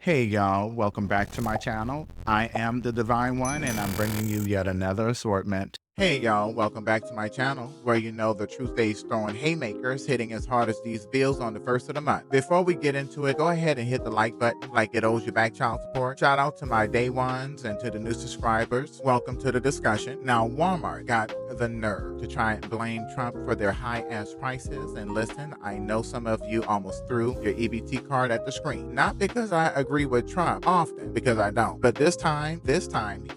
Hey y'all, welcome back to my channel. I am the Divine One and I'm bringing you yet another assortment. Hey y'all, welcome back to my channel where you know the truth stays throwing haymakers hitting as hard as these bills on the first of the month. Before we get into it, go ahead and hit the like button like it owes you back child support. Shout out to my day ones and to the new subscribers. Welcome to the discussion. Now Walmart got the nerve to try and blame Trump for their high ass prices, and listen, I know some of you almost threw your EBT card at the screen. Not because I agree with Trump often, because I don't, but this time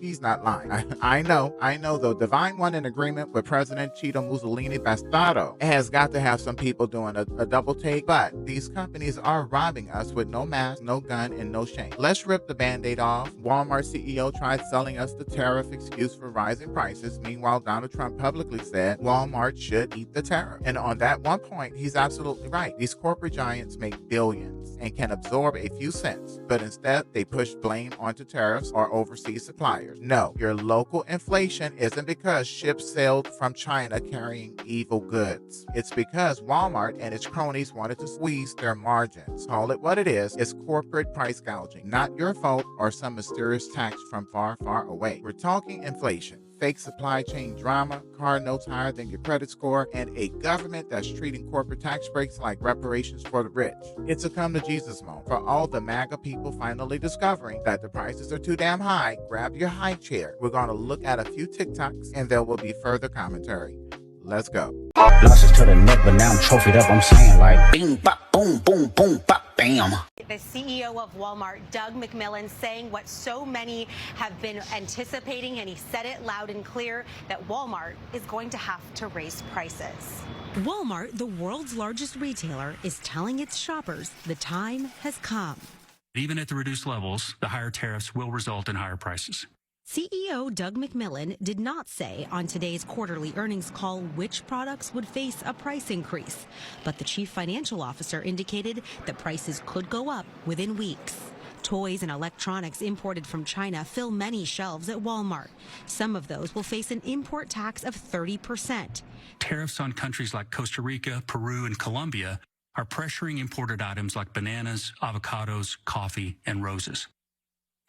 he's not lying. I know though. Divine One in agreement with President Cheeto Mussolini Bastardo. It has got to have some people doing a double take, but these companies are robbing us with no mask, no gun, and no shame. Let's rip the band-aid off. Walmart CEO tried selling us the tariff excuse for rising prices. Meanwhile, Donald Trump publicly said Walmart should eat the tariff. And on that one point, he's absolutely right. These corporate giants make billions and can absorb a few cents, but instead they push blame onto tariffs or overseas suppliers. No, your local inflation isn't because ships sailed from China carrying evil goods. It's because Walmart and its cronies wanted to squeeze their margins. Call it what it is. It's corporate price gouging, not your fault or some mysterious tax from far, far away. We're talking inflation, fake supply chain drama, car notes higher than your credit score, and a government that's treating corporate tax breaks like reparations for the rich. It's a come to Jesus moment for all the MAGA people finally discovering that the prices are too damn high. Grab your high chair. We're going to look at a few TikToks and there will be further commentary. Let's go. Losses to the neck, but now I'm trophied up. I'm saying like bing, bop, boom, boom, boom, bop, bam. The CEO of Walmart, Doug McMillon, saying what so many have been anticipating, and he said it loud and clear that Walmart is going to have to raise prices. Walmart, the world's largest retailer, is telling its shoppers the time has come. Even at the reduced levels, the higher tariffs will result in higher prices. CEO Doug McMillon did not say on today's quarterly earnings call which products would face a price increase, but the chief financial officer indicated that prices could go up within weeks. Toys and electronics imported from China fill many shelves at Walmart. Some of those will face an import tax of 30%. Tariffs on countries like Costa Rica, Peru, and Colombia are pressuring imported items like bananas, avocados, coffee, and roses.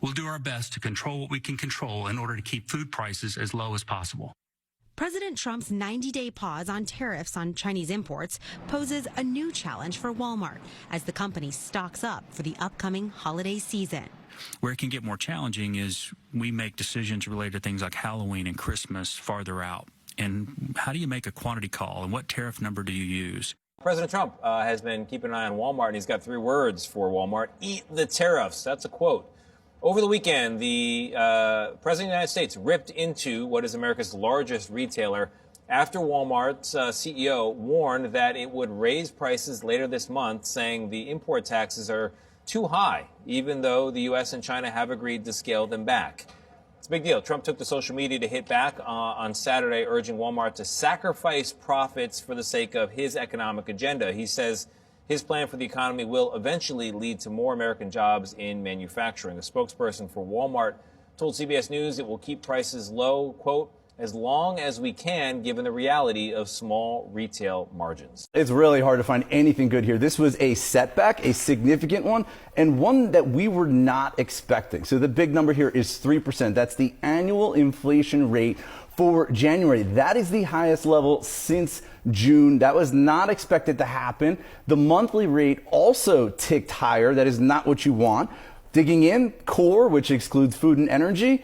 We'll do our best to control what we can control in order to keep food prices as low as possible. President Trump's 90-day pause on tariffs on Chinese imports poses a new challenge for Walmart as the company stocks up for the upcoming holiday season. Where it can get more challenging is we make decisions related to things like Halloween and Christmas farther out. And how do you make a quantity call, and what tariff number do you use? President Trump has been keeping an eye on Walmart, and he's got 3 words for Walmart: eat the tariffs. That's a quote. Over the weekend, the President of the United States ripped into what is America's largest retailer after Walmart's CEO warned that it would raise prices later this month, saying the import taxes are too high, even though the U.S. and China have agreed to scale them back. It's a big deal. Trump took to social media to hit back on Saturday, urging Walmart to sacrifice profits for the sake of his economic agenda. He says his plan for the economy will eventually lead to more American jobs in manufacturing. A spokesperson for Walmart told CBS News it will keep prices low, quote, as long as we can, given the reality of small retail margins. It's really hard to find anything good here. This was a setback, a significant one, and one that we were not expecting. So the big number here is 3%. That's the annual inflation rate for January. That is the highest level since June. That was not expected to happen. The monthly rate also ticked higher. That is not what you want. Digging in, core, which excludes food and energy,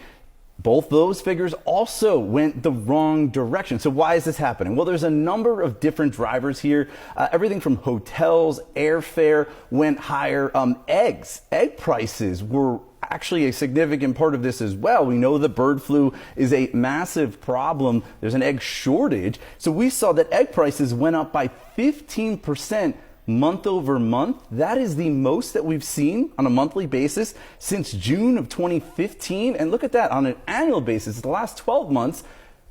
both those figures also went the wrong direction. So why is this happening? Well, there's a number of different drivers here. Everything from hotels, airfare went higher. Egg prices were actually a significant part of this as well. We know that bird flu is a massive problem. There's an egg shortage. So we saw that egg prices went up by 15% month over month. That is the most that we've seen on a monthly basis since June of 2015. And look at that on an annual basis, the last 12 months,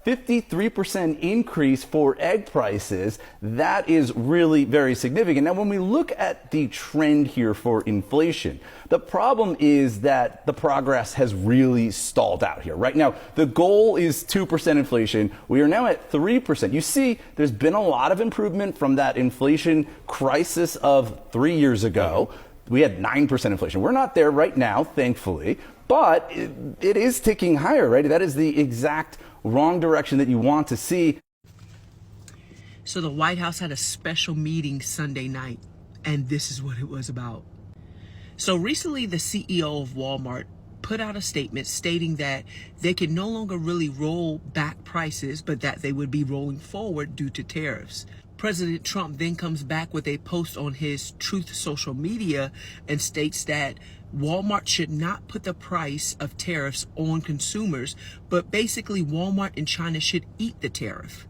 53% increase for egg prices. That is really very significant. Now, when we look at the trend here for inflation, the problem is that the progress has really stalled out here. Right now, the goal is 2% inflation. We are now at 3%. You see, there's been a lot of improvement from that inflation crisis of 3 years ago. we had 9% inflation. We're not there right now, thankfully, but it is ticking higher, right? That is the exact wrong direction that you want to see. So the White House had a special meeting Sunday night, and this is what it was about. So recently, the CEO of Walmart put out a statement stating that they can no longer really roll back prices, but that they would be rolling forward due to tariffs. President Trump then comes back with a post on his Truth social media and states that Walmart should not put the price of tariffs on consumers, but basically Walmart and China should eat the tariff.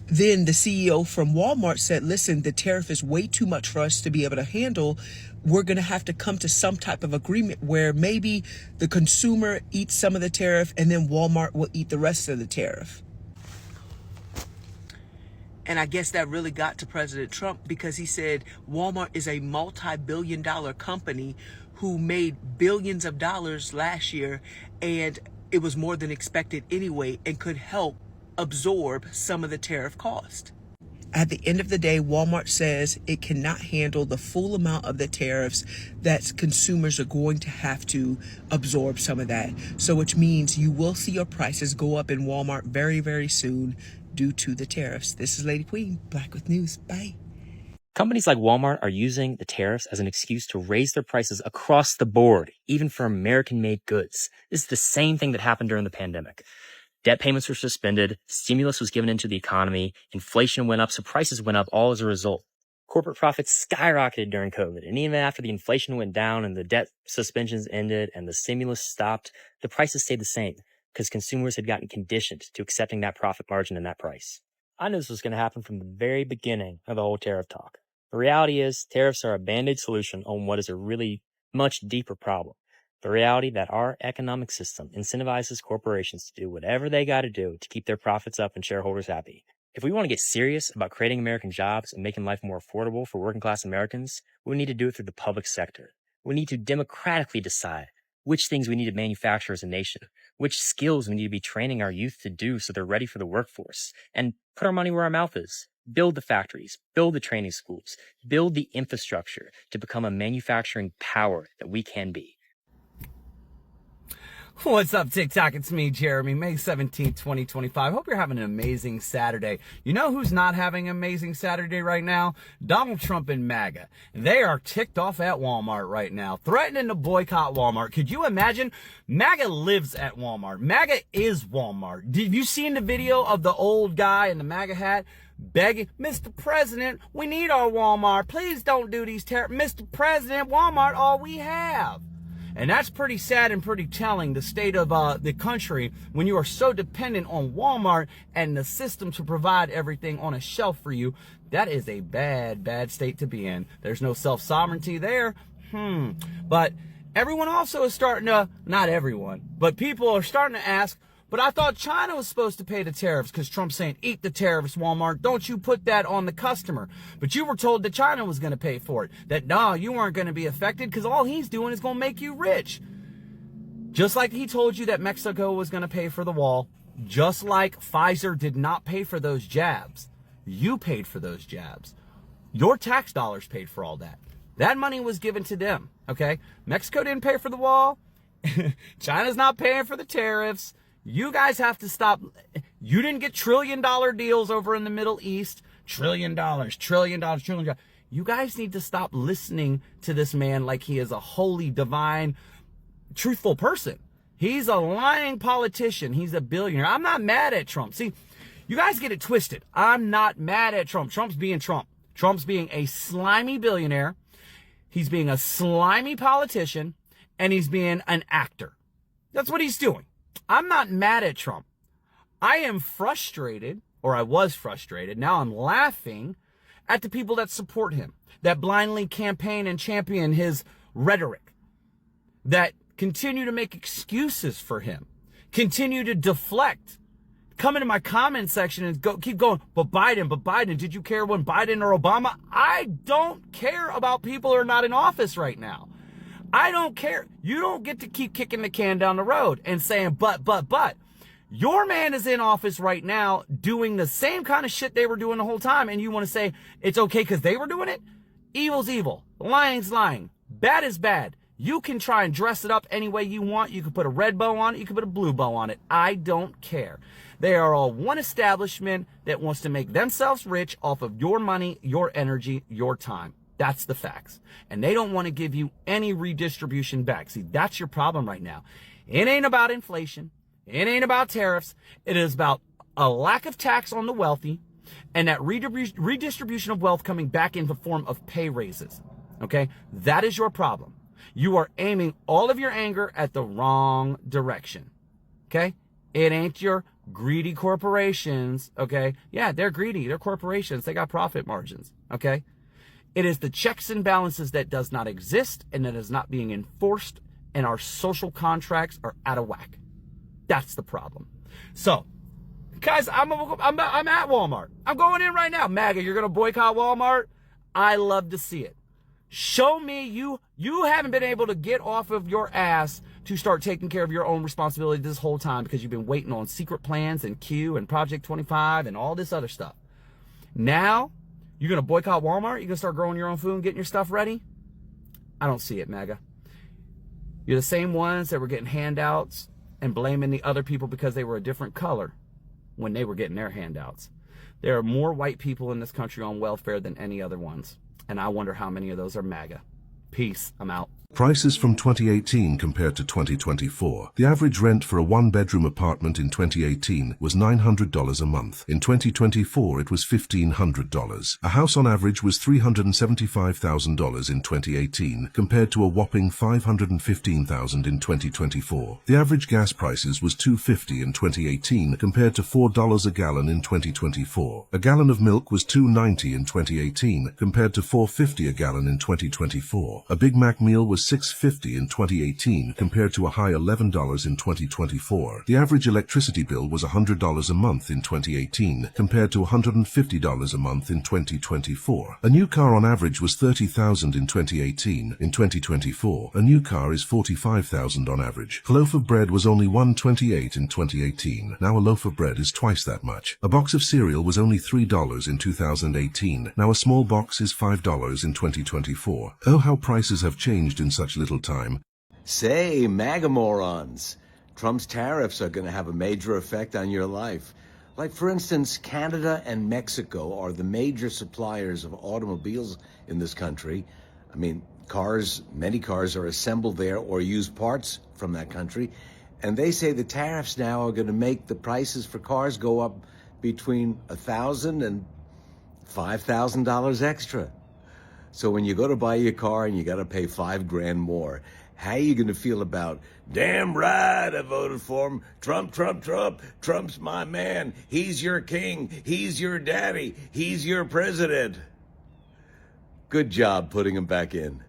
Then the CEO from Walmart said, listen, the tariff is way too much for us to be able to handle. We're going to have to come to some type of agreement where maybe the consumer eats some of the tariff and then Walmart will eat the rest of the tariff. And I guess that really got to President Trump because he said Walmart is a multi-billion-dollar company who made billions of dollars last year, and it was more than expected anyway and could help absorb some of the tariff cost. At the end of the day, Walmart says it cannot handle the full amount of the tariffs that consumers are going to have to absorb some of that. So which means you will see your prices go up in Walmart very, very soon due to the tariffs. This is Lady Queen, Black with News. Bye. Companies like Walmart are using the tariffs as an excuse to raise their prices across the board, even for American-made goods. This is the same thing that happened during the pandemic. Debt payments were suspended, stimulus was given into the economy, inflation went up, so prices went up all as a result. Corporate profits skyrocketed during COVID, and even after the inflation went down and the debt suspensions ended and the stimulus stopped, the prices stayed the same because consumers had gotten conditioned to accepting that profit margin and that price. I knew this was going to happen from the very beginning of the whole tariff talk. The reality is tariffs are a band-aid solution on what is a really much deeper problem. The reality that our economic system incentivizes corporations to do whatever they got to do to keep their profits up and shareholders happy. If we want to get serious about creating American jobs and making life more affordable for working class Americans, we need to do it through the public sector. We need to democratically decide which things we need to manufacture as a nation, which skills we need to be training our youth to do so they're ready for the workforce, and put our money where our mouth is. Build the factories, build the training schools, build the infrastructure to become a manufacturing power that we can be. What's up, TikTok? It's me, Jeremy. May 17th, 2025. Hope you're having an amazing Saturday. You know who's not having an amazing Saturday right now? Donald Trump and MAGA. They are ticked off at Walmart right now, threatening to boycott Walmart. Could you imagine? MAGA lives at Walmart. MAGA is Walmart. Did you seen the video of the old guy in the MAGA hat begging, Mr. President, we need our Walmart. Please don't do these tariffs. Mr. President, Walmart, all we have. And that's pretty sad and pretty telling, the state of the country, when you are so dependent on Walmart and the system to provide everything on a shelf for you. That is a bad, bad state to be in. There's no self-sovereignty there. But everyone also is starting to, not everyone, but people are starting to ask, but I thought China was supposed to pay the tariffs because Trump's saying, eat the tariffs, Walmart. Don't you put that on the customer. But you were told that China was going to pay for it. That, no, you weren't going to be affected because all he's doing is going to make you rich. Just like he told you that Mexico was going to pay for the wall. Just like Pfizer did not pay for those jabs. You paid for those jabs. Your tax dollars paid for all that. That money was given to them, okay? Mexico didn't pay for the wall. China's not paying for the tariffs. You guys have to stop. You didn't get $1 trillion deals over in the Middle East. $1 trillion, $1 trillion, $1 trillion. You guys need to stop listening to this man like he is a holy, divine, truthful person. He's a lying politician. He's a billionaire. I'm not mad at Trump. See, you guys get it twisted. I'm not mad at Trump. Trump's being Trump. Trump's being a slimy billionaire. He's being a slimy politician. And he's being an actor. That's what he's doing. I'm not mad at Trump. I am frustrated, or I was frustrated. Now I'm laughing at the people that support him, that blindly campaign and champion his rhetoric, that continue to make excuses for him, continue to deflect, come into my comment section and keep going, but Biden, did you care when Biden or Obama? I don't care about people who are not in office right now. I don't care. You don't get to keep kicking the can down the road and saying, but. Your man is in office right now doing the same kind of shit they were doing the whole time, and you want to say it's okay because they were doing it? Evil's evil. Lying's lying. Bad is bad. You can try and dress it up any way you want. You can put a red bow on it. You can put a blue bow on it. I don't care. They are all one establishment that wants to make themselves rich off of your money, your energy, your time. That's the facts. And they don't want to give you any redistribution back. See, that's your problem right now. It ain't about inflation. It ain't about tariffs. It is about a lack of tax on the wealthy and that redistribution of wealth coming back in the form of pay raises. Okay? That is your problem. You are aiming all of your anger at the wrong direction. Okay? It ain't your greedy corporations. Okay? Yeah, they're greedy. They're corporations. They got profit margins. Okay? It is the checks and balances that does not exist and that is not being enforced, and our social contracts are out of whack. That's the problem. So, guys, I'm at Walmart. I'm going in right now. MAGA, you're going to boycott Walmart? I love to see it. Show me you haven't been able to get off of your ass to start taking care of your own responsibility this whole time because you've been waiting on secret plans and Q and Project 25 and all this other stuff. Now, you're going to boycott Walmart? You're going to start growing your own food and getting your stuff ready? I don't see it, MAGA. You're the same ones that were getting handouts and blaming the other people because they were a different color when they were getting their handouts. There are more white people in this country on welfare than any other ones. And I wonder how many of those are MAGA. Peace. I'm out. Prices from 2018 compared to 2024. The average rent for a one-bedroom apartment in 2018 was $900 a month. In 2024, it was $1,500. A house on average was $375,000 in 2018 compared to a whopping $515,000 in 2024. The average gas prices was $2.50 in 2018 compared to $4 a gallon in 2024. A gallon of milk was $2.90 in 2018 compared to $4.50 a gallon in 2024. A Big Mac meal was $6.50 in 2018 compared to a high $11 in 2024. The average electricity bill was $100 a month in 2018 compared to $150 a month in 2024. A new car on average was $30,000 in 2018. In 2024, a new car is $45,000 on average. A loaf of bread was only $1.28 in 2018. Now a loaf of bread is twice that much. A box of cereal was only $3 in 2018. Now a small box is $5 in 2024. Oh, how prices have changed in such little time. Say, MAGA morons, Trump's tariffs are going to have a major effect on your life. Like, for instance, Canada and Mexico are the major suppliers of automobiles in this country. I mean, many cars are assembled there or use parts from that country. And they say the tariffs now are going to make the prices for cars go up between $1,000 and $5,000 extra. So when you go to buy your car and you got to pay $5,000 more, how are you going to feel about, damn right, I voted for him. Trump, Trump's my man. He's your king. He's your daddy. He's your president. Good job putting him back in.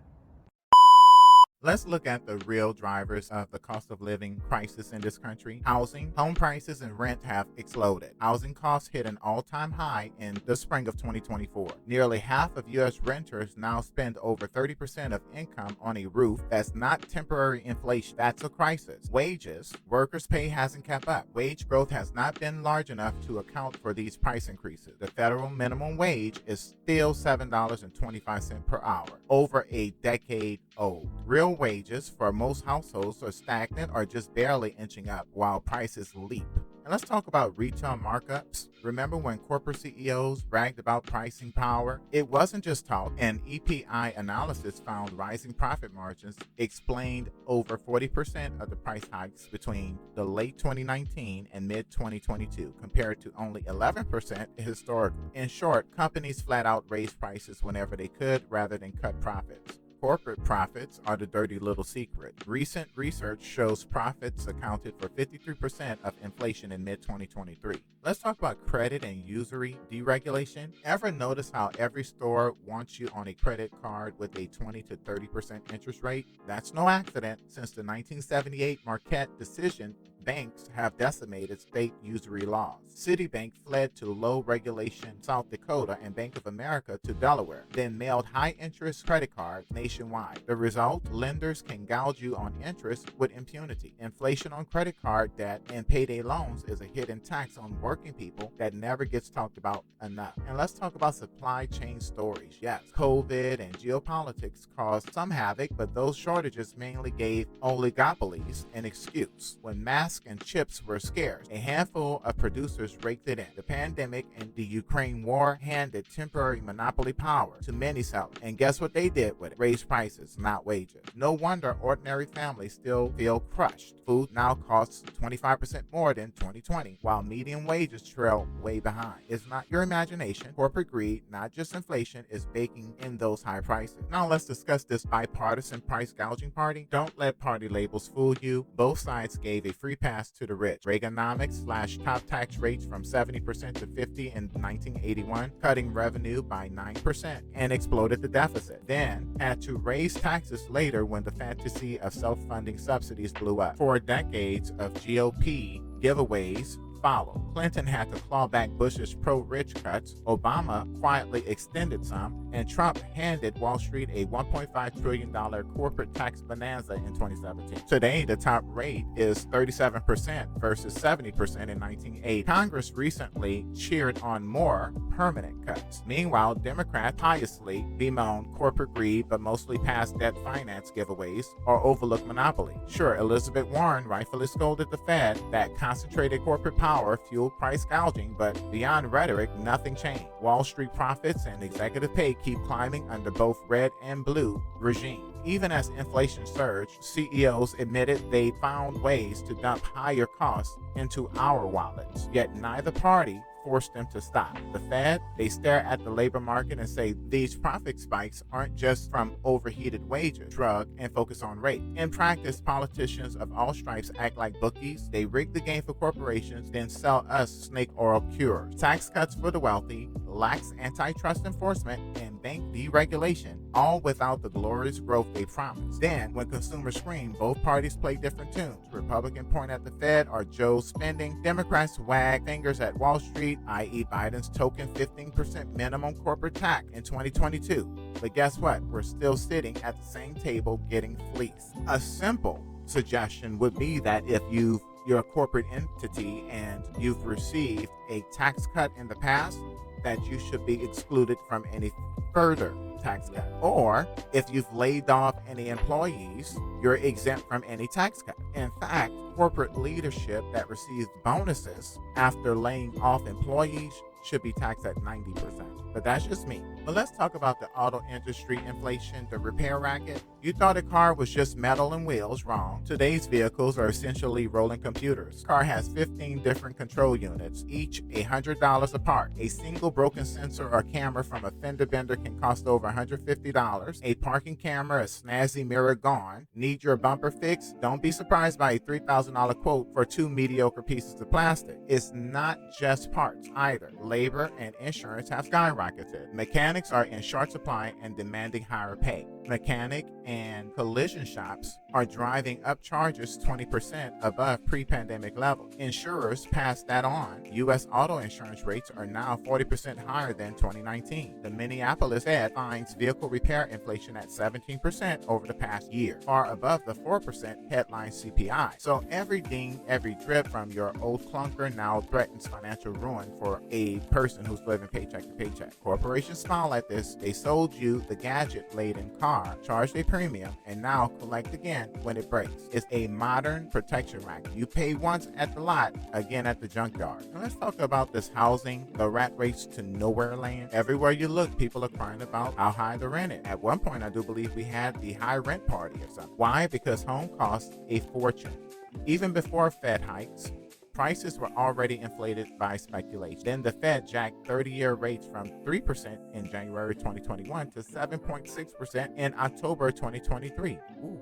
Let's look at the real drivers of the cost of living crisis in this country. Housing, home prices, and rent have exploded. Housing costs hit an all-time high in the spring of 2024. Nearly half of U.S. renters now spend over 30% of income on a roof. That's not temporary inflation. That's a crisis. Wages, workers' pay hasn't kept up. Wage growth has not been large enough to account for these price increases. The federal minimum wage is still $7.25 per hour, over a decade old. Real wages for most households are stagnant or just barely inching up while prices leap. And let's talk about retail markups. Remember when corporate CEOs bragged about pricing power? It wasn't just talk. An EPI analysis found rising profit margins explained over 40% of the price hikes between the late 2019 and mid-2022, compared to only 11% historically. In short, companies flat out raised prices whenever they could rather than cut profits. Corporate profits are the dirty little secret. Recent research shows profits accounted for 53% of inflation in mid-2023. Let's talk about credit and usury deregulation. Ever notice how every store wants you on a credit card with a 20 to 30% interest rate? That's no accident. Since the 1978 Marquette decision, banks have decimated state usury laws. Citibank fled to low-regulation South Dakota and Bank of America to Delaware, then mailed high-interest credit cards nationwide. The result? Lenders can gouge you on interest with impunity. Inflation on credit card debt and payday loans is a hidden tax on working people that never gets talked about enough. And let's talk about supply chain stories. Yes, COVID and geopolitics caused some havoc, but those shortages mainly gave oligopolies an excuse. When masks and chips were scarce, a handful of producers raked it in. The pandemic and the Ukraine war handed temporary monopoly power to many sellers. And guess what they did with it? Raise prices, not wages. No wonder ordinary families still feel crushed. Food now costs 25% more than 2020, while median wages trail way behind. It's not your imagination. Corporate greed, not just inflation, is baking in those high prices. Now let's discuss this bipartisan price gouging party. Don't let party labels fool you. Both sides gave a free pass to the rich. Reaganomics slashed top tax rates from 70% to 50% in 1981, cutting revenue by 9% and exploded the deficit. Then had to raise taxes later when the fantasy of self-funding subsidies blew up. For decades of GOP giveaways followed. Clinton had to claw back Bush's pro-rich cuts, Obama quietly extended some, and Trump handed Wall Street a $1.5 trillion corporate tax bonanza in 2017. Today, the top rate is 37% versus 70% in 1980. Congress recently cheered on more permanent cuts. Meanwhile, Democrats piously bemoaned corporate greed but mostly passed debt finance giveaways or overlooked monopoly. Sure, Elizabeth Warren rightfully scolded the Fed that concentrated corporate power fueled price gouging, but beyond rhetoric, nothing changed. Wall Street profits and executive pay keep climbing under both red and blue regimes. Even as inflation surged, CEOs admitted they found ways to dump higher costs into our wallets, yet neither party forced them to stop. The Fed, they stare at the labor market and say these profit spikes aren't just from overheated wages, shrug, and focus on rate. In practice, politicians of all stripes act like bookies. They rig the game for corporations, then sell us snake oil cures. Tax cuts for the wealthy, lax antitrust enforcement, and bank deregulation, all without the glorious growth they promised. Then, when consumers scream, both parties play different tunes. Republicans point at the Fed or Joe's spending. Democrats wag fingers at Wall Street, i.e. Biden's token 15% minimum corporate tax in 2022. But guess what? We're still sitting at the same table getting fleeced. A simple suggestion would be that if you're a corporate entity and you've received a tax cut in the past, that you should be excluded from any further tax cut. Or if you've laid off any employees, you're exempt from any tax cut. In fact, corporate leadership that receives bonuses after laying off employees should be taxed at 90%. But that's just me. But let's talk about the auto industry inflation, the repair racket. You thought a car was just metal and wheels. Wrong. Today's vehicles are essentially rolling computers. Car has 15 different control units, each $100 apart. A single broken sensor or camera from a fender bender can cost over $150. A parking camera, a snazzy mirror gone. Need your bumper fixed? Don't be surprised by a $3,000 quote for 2 mediocre pieces of plastic. It's not just parts either. Labor and insurance have skyrocketed. Mechanics are in short supply and demanding higher pay. Mechanic and collision shops are driving up charges 20% above pre-pandemic levels. Insurers pass that on. U.S. auto insurance rates are now 40% higher than 2019. The Minneapolis Fed finds vehicle repair inflation at 17% over the past year, far above the 4% headline CPI. So every ding, every drip from your old clunker now threatens financial ruin for a person who's living paycheck to paycheck. Corporations smile at this. They sold you the gadget-laden car, charged a premium, and now collect again when it breaks. It's a modern protection racket. You pay once at the lot, again at the junkyard. Now let's talk about this housing, the rat race to nowhere land. Everywhere you look, people are crying about how high the rent is. At one point, I do believe we had the high rent party or something. Why? Because home costs a fortune. Even before Fed hikes, prices were already inflated by speculation. Then the Fed jacked 30-year rates from 3% in January 2021 to 7.6% in October 2023. Ooh,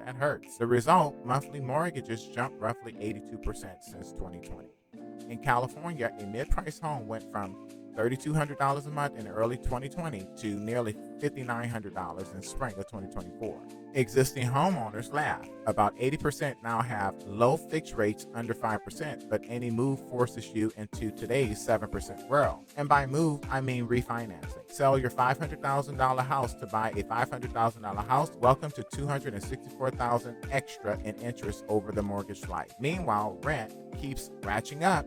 that hurts. The result, monthly mortgages jumped roughly 82% since 2020. In California, a mid-price home went from $3,200 a month in early 2020 to nearly $5,900 in spring of 2024. Existing homeowners laugh. About 80% now have low fixed rates under 5%, but any move forces you into today's 7% world. And by move, I mean refinancing. Sell your $500,000 house to buy a $500,000 house. Welcome to $264,000 extra in interest over the mortgage life. Meanwhile, rent keeps ratcheting up.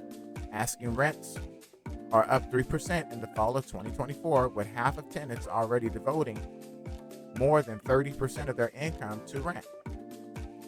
Asking rents are up 3% in the fall of 2024, with half of tenants already devoting more than 30% of their income to rent.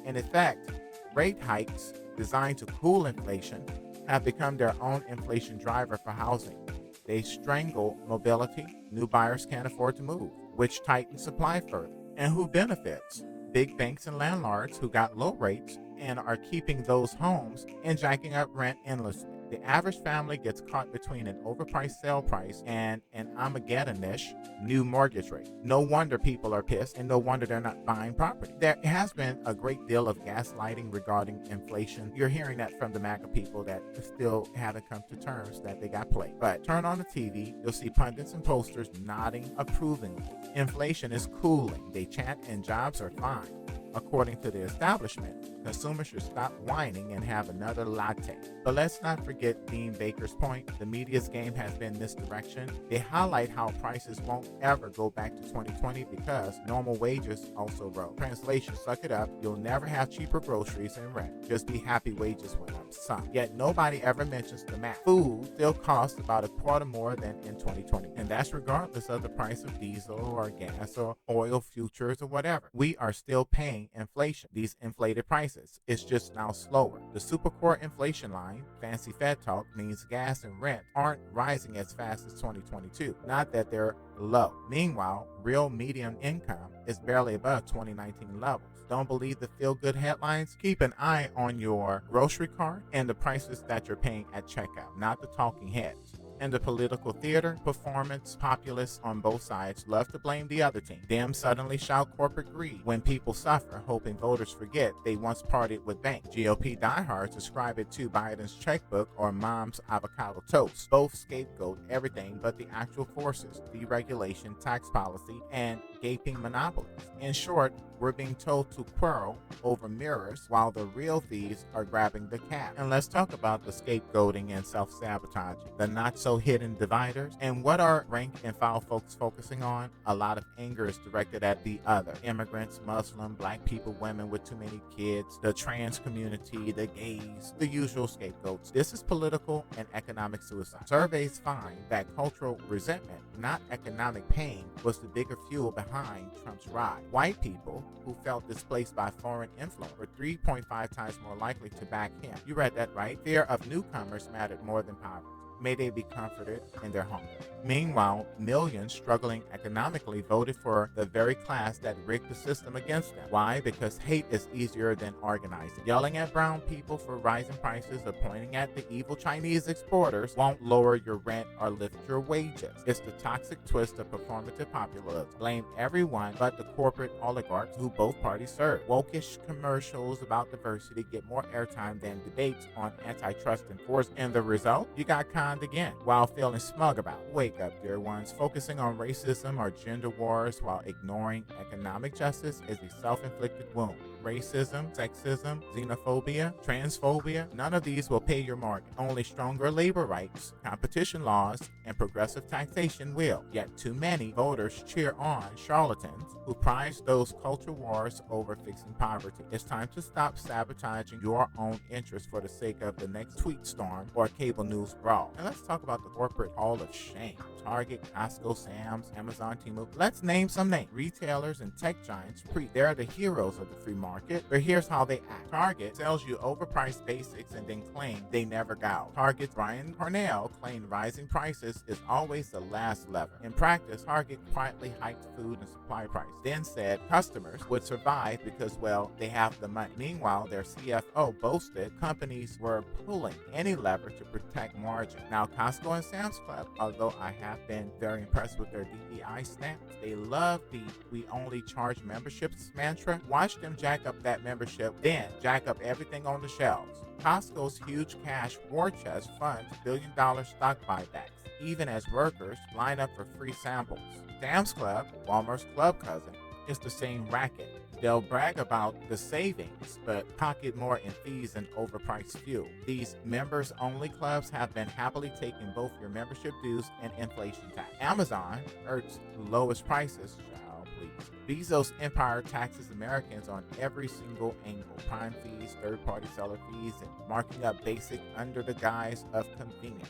In effect, rate hikes designed to cool inflation have become their own inflation driver for housing. They strangle mobility. New buyers can't afford to move, which tightens supply further. And who benefits? Big banks and landlords who got low rates and are keeping those homes and jacking up rent endlessly. The average family gets caught between an overpriced sale price and an Armageddon-ish new mortgage rate. No wonder people are pissed, and no wonder they're not buying property. There has been a great deal of gaslighting regarding inflation. You're hearing that from the MAGA people that still haven't come to terms that they got played. But turn on the TV, you'll see pundits and posters nodding approvingly. Inflation is cooling, they chant, and jobs are fine. According to the establishment, consumers should stop whining and have another latte. But let's not forget Dean Baker's point. The media's game has been misdirection. They highlight how prices won't ever go back to 2020 because normal wages also rose. Translation, suck it up. You'll never have cheaper groceries and rent. Just be happy wages went up some. Yet nobody ever mentions the math. Food still costs about a quarter more than in 2020. And that's regardless of the price of diesel or gas or oil futures or whatever. We are still paying inflation, these inflated prices. It's just now slower. The supercore inflation line, fancy Fed talk, means gas and rent aren't rising as fast as 2022. Not that they're low. Meanwhile, real median income is barely above 2019 levels. Don't believe the feel-good headlines? Keep an eye on your grocery cart and the prices that you're paying at checkout, not the talking heads. In the political theater, performance populists on both sides love to blame the other team. Them suddenly shout corporate greed when people suffer, hoping voters forget they once partied with banks. GOP diehards ascribe it to Biden's checkbook or mom's avocado toast. Both scapegoat everything but the actual forces, deregulation, tax policy, and gaping monopolies. In short, we're being told to quarrel over mirrors while the real thieves are grabbing the cat. And let's talk about the scapegoating and self-sabotaging, the not-so-hidden dividers. And what are rank and file folks focusing on? A lot of anger is directed at the other. Immigrants, Muslim, black people, women with too many kids, the trans community, the gays, the usual scapegoats. This is political and economic suicide. Surveys find that cultural resentment, not economic pain, was the bigger fuel behind Trump's rise. White people who felt displaced by foreign influence were 3.5 times more likely to back him. You read that right. Fear of newcomers mattered more than poverty. May they be comforted in their home. Meanwhile, millions struggling economically voted for the very class that rigged the system against them. Why? Because hate is easier than organizing. Yelling at brown people for rising prices or pointing at the evil Chinese exporters won't lower your rent or lift your wages. It's the toxic twist of performative populism. Blame everyone but the corporate oligarchs who both parties serve. Wokish commercials about diversity get more airtime than debates on antitrust enforcement. And the result? You got again while feeling smug about it. Wake up, dear ones. Focusing on racism or gender wars while ignoring economic justice is a self-inflicted wound. Racism, sexism, xenophobia, transphobia, none of these will pay your mortgage. Only stronger labor rights, competition laws, and progressive taxation will. Yet too many voters cheer on charlatans who prize those culture wars over fixing poverty. It's time to stop sabotaging your own interests for the sake of the next tweet storm or cable news brawl. And let's talk about the corporate hall of shame. Target, Costco, Sam's, Amazon, Temu. Let's name some names. Retailers and tech giants, they're the heroes of the free market, but here's how they act. Target sells you overpriced basics and then claim they never gouge. Target's Brian Cornell claimed rising prices is always the last lever. In practice, Target quietly hiked food and supply prices, then said customers would survive because, well, they have the money. Meanwhile, their CFO boasted companies were pulling any lever to protect margin. Now, Costco and Sam's Club, although I have been very impressed with their DEI stamps, they love the "we only charge memberships" mantra. Watch them jack up that membership, then jack up everything on the shelves. Costco's huge cash war chest funds billion-dollar stock buybacks. even as workers line up for free samples. Sam's Club, Walmart's club cousin, is the same racket. They'll brag about the savings, but pocket more in fees and overpriced fuel. These members-only clubs have been happily taking both your membership dues and inflation tax. Amazon urges lowest prices, child, please. Bezos' empire taxes Americans on every single angle. Prime fees, third-party seller fees, and marking up basic under the guise of convenience.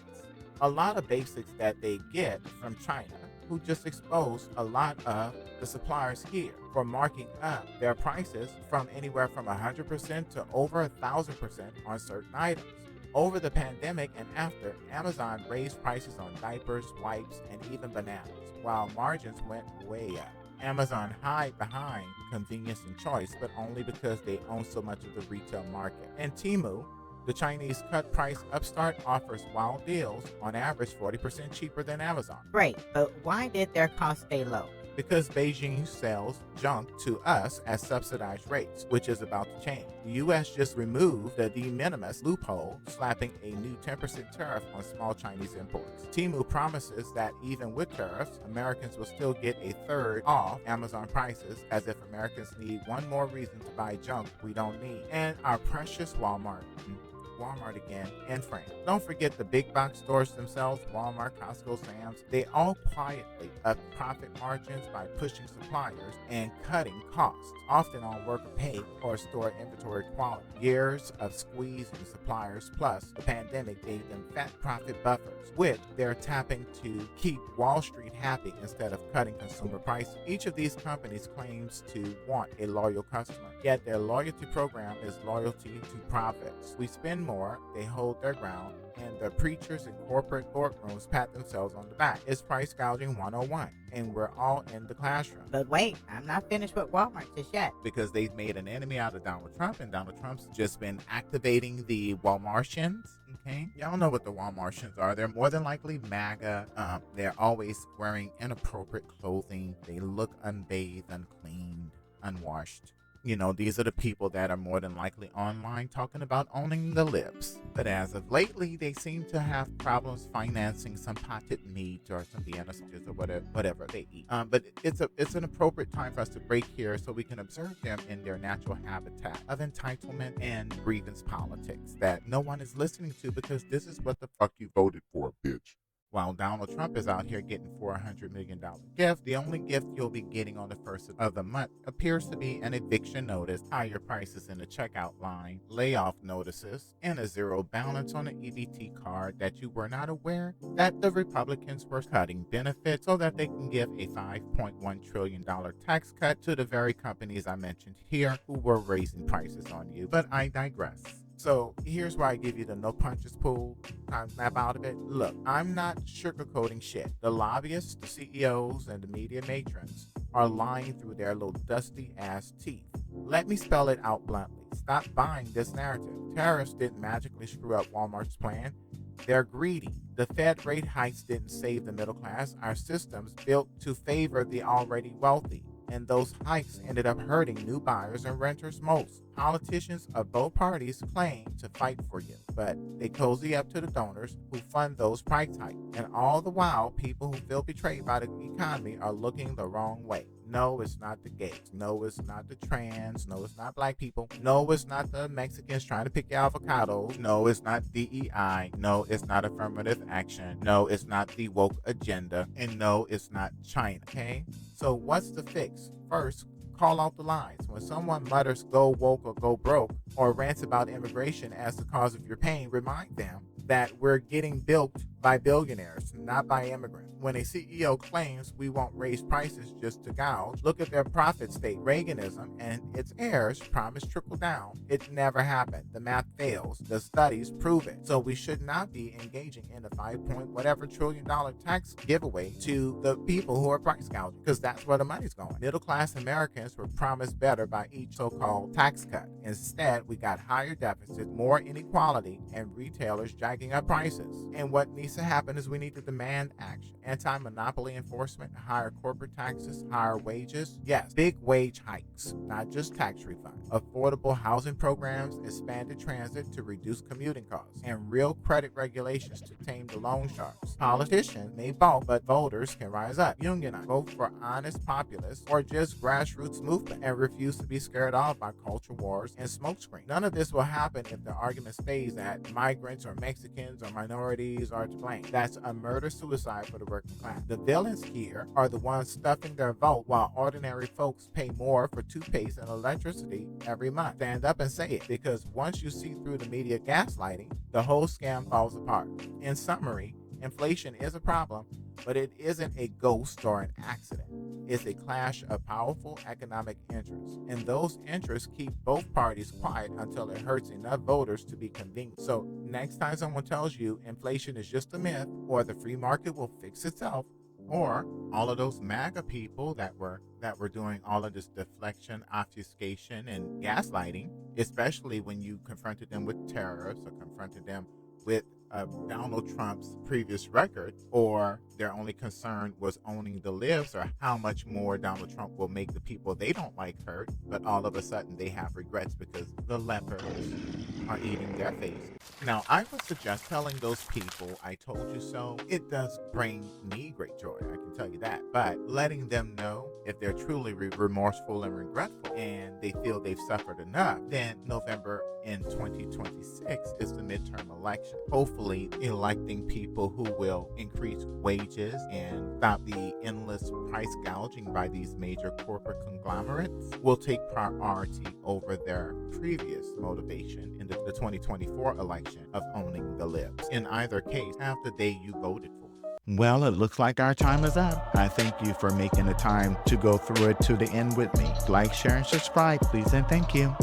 A lot of basics that they get from China, who just exposed a lot of the suppliers here for marking up their prices from anywhere from 100% to over 1,000% on certain items. Over the pandemic and after, Amazon raised prices on diapers, wipes, and even bananas, while margins went way up. Amazon hide behind convenience and choice, but only because they own so much of the retail market. And Temu, the Chinese cut-price upstart, offers wild deals, on average 40% cheaper than Amazon. Great, but why did their costs stay low? Because Beijing sells junk to us at subsidized rates, which is about to change. The U.S. just removed the de minimis loophole, slapping a new 10% tariff on small Chinese imports. Temu promises that even with tariffs, Americans will still get a third off Amazon prices, as if Americans need one more reason to buy junk we don't need. And our precious Walmart again, and France. Don't forget the big box stores themselves, Walmart, Costco, Sam's. They all quietly up profit margins by pushing suppliers and cutting costs, often on worker pay or store inventory quality. Years of squeezing suppliers plus the pandemic gave them fat profit buffers, which they're tapping to keep Wall Street happy instead of cutting consumer prices. Each of these companies claims to want a loyal customer, yet their loyalty program is loyalty to profits. We spend more, they hold their ground, and the preachers in corporate boardrooms pat themselves on the back. It's price gouging 101, and we're all in the classroom. But wait, I'm not finished with Walmart just yet. Because they've made an enemy out of Donald Trump, and Donald Trump's just been activating the Walmartians. Okay, y'all know what the Walmartians are. They're more than likely MAGA. They're always wearing inappropriate clothing. They look unbathed, uncleaned, unwashed. You know, these are the people that are more than likely online talking about owning the libs. But as of lately, they seem to have problems financing some potted meat or some Vienna sausages or whatever they eat. But it's an appropriate time for us to break here so we can observe them in their natural habitat of entitlement and grievance politics that no one is listening to, because this is what the fuck you voted for, bitch. While Donald Trump is out here getting $400 million gift, the only gift you'll be getting on the first of the month appears to be an eviction notice, higher prices in the checkout line, layoff notices, and a zero balance on an EBT card that you were not aware that the Republicans were cutting benefits so that they can give a $5.1 trillion tax cut to the very companies I mentioned here who were raising prices on you. But I digress. So here's where I give you the no punches pulled, kind of snap out of it. Look, I'm not sugarcoating shit. The lobbyists, the CEOs, and the media matrons are lying through their little dusty ass teeth. Let me spell it out bluntly. Stop buying this narrative. Tariffs didn't magically screw up Walmart's plan. They're greedy. The Fed rate hikes didn't save the middle class. Our system's built to favor the already wealthy, and those hikes ended up hurting new buyers and renters most. Politicians of both parties claim to fight for you, but they cozy up to the donors who fund those price hikes. And all the while, people who feel betrayed by the economy are looking the wrong way. No, it's not the gays. No, it's not the trans. No, it's not black people. No, it's not the Mexicans trying to pick your avocados. No, it's not DEI. No, it's not affirmative action. No, it's not the woke agenda. And no, it's not China. Okay? So what's the fix? First, call out the lies. When someone mutters go woke or go broke, or rants about immigration as the cause of your pain, remind them that we're getting bilked by billionaires, not by immigrants. When a CEO claims we won't raise prices just to gouge, look at their profit state. Reaganism and its heirs promise trickle down. It never happened. The math fails. The studies prove it. So we should not be engaging in a $5 trillion tax giveaway to the people who are price gouging, because that's where the money's going. Middle class Americans were promised better by each so-called tax cut. Instead, we got higher deficits, more inequality, and retailers jacking up prices. And what needs needs to happen is we need to demand action. Anti-monopoly enforcement, higher corporate taxes, higher wages. Yes, big wage hikes, not just tax refunds. Affordable housing programs, expanded transit to reduce commuting costs, and real credit regulations to tame the loan sharks. Politicians may balk, but voters can rise up. Unionize, vote for honest populists or just grassroots movement, and refuse to be scared off by culture wars and smokescreen. None of this will happen if the argument stays that migrants or Mexicans or minorities are to blame. That's a murder-suicide for the working class. The villains here are the ones stuffing their vote while ordinary folks pay more for toothpaste and electricity every month. Stand up and say it, because once you see through the media gaslighting, the whole scam falls apart. In summary, inflation is a problem, but it isn't a ghost or an accident. It's a clash of powerful economic interests, and those interests keep both parties quiet until it hurts enough voters to be convinced. So next time someone tells you inflation is just a myth, or the free market will fix itself, or all of those MAGA people that were doing all of this deflection, obfuscation, and gaslighting, especially when you confronted them with tariffs or confronted them with Donald Trump's previous record, or their only concern was owning the libs or how much more Donald Trump will make the people they don't like hurt, but all of a sudden they have regrets because the lepers are eating their face. Now, I would suggest telling those people, I told you so. It does bring me great joy, I can tell you that. But letting them know if they're truly remorseful and regretful and they feel they've suffered enough, then November in 2026 is the midterm election. Hopefully electing people who will increase wages and stop the endless price gouging by these major corporate conglomerates will take priority over their previous motivation in the 2024 election of owning the libs. In either case, have the day you voted for. Well, it looks like our time is up. I thank you for making the time to go through it to the end with me. Like, share, and subscribe, please, and thank you.